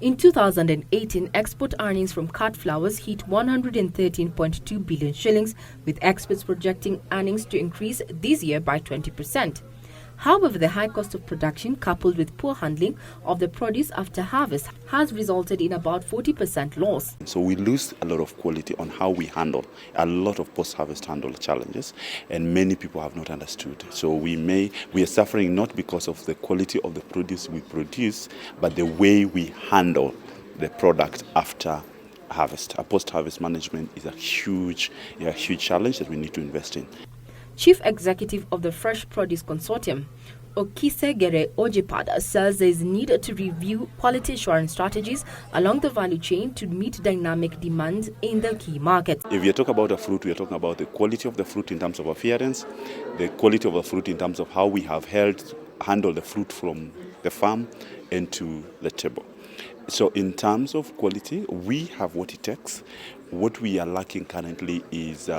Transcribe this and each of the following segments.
In 2018, export earnings from cut flowers hit 113.2 billion shillings, with experts projecting earnings to increase this year by 20%. However, the high cost of production, coupled with poor handling of the produce after harvest, has resulted in about 40% loss. So we lose a lot of quality on how we handle a lot of post-harvest handle challenges, and many people have not understood. So we are suffering not because of the quality of the produce we produce, but the way we handle the product after harvest. Our post-harvest management is a huge challenge that we need to invest in. Chief Executive of the Fresh Produce Consortium, Okisegere Ojepat, says there is need to review quality assurance strategies along the value chain to meet dynamic demand in the key markets. If you talk about a fruit, we are talking about the quality of the fruit in terms of appearance, the quality of the fruit in terms of how we have handled the fruit from the farm into the table. So in terms of quality, we have what it takes. What we are lacking currently is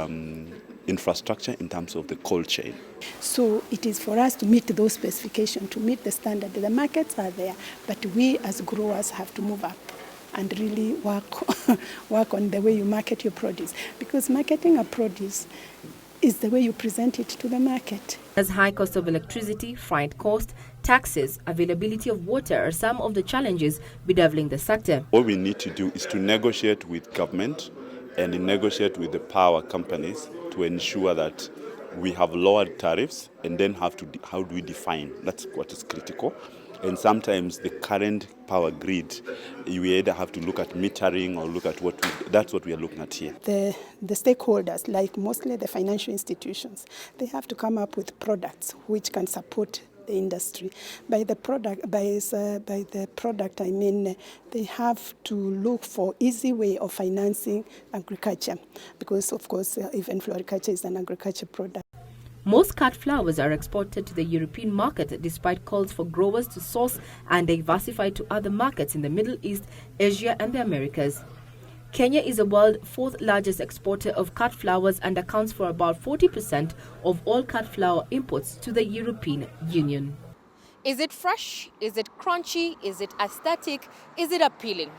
infrastructure in terms of the cold chain. So it is for us to meet those specifications, to meet the standard. The markets are there, but we as growers have to move up and really work on the way you market your produce, because marketing a produce is the way you present it to the market. As high cost of electricity, freight cost, taxes, availability of water are some of the challenges bedeviling the sector. All we need to do is to negotiate with government and negotiate with the power companies to ensure that we have lowered tariffs, and then how do we define? That's what is critical. And sometimes the current power grid, you either have to look at metering or look at that's what we are looking at here. The stakeholders, like mostly the financial institutions, they have to come up with products which can support the industry. By the product, I mean they have to look for easy way of financing agriculture, because of course even floriculture is an agriculture product. Most cut flowers are exported to the European market despite calls for growers to source and diversify to other markets in the Middle East, Asia and the Americas. Kenya is the world's fourth largest exporter of cut flowers and accounts for about 40% of all cut flower imports to the European Union. Is it fresh? Is it crunchy? Is it aesthetic? Is it appealing?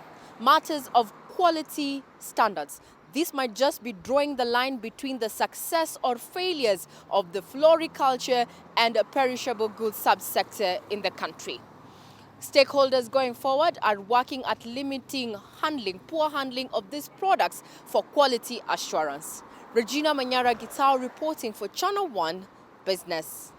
Matters of quality standards. This might just be drawing the line between the success or failures of the floriculture and perishable goods subsector in the country. Stakeholders going forward are working at limiting poor handling of these products for quality assurance. Regina Manyara Gitao reporting for Channel 1 Business.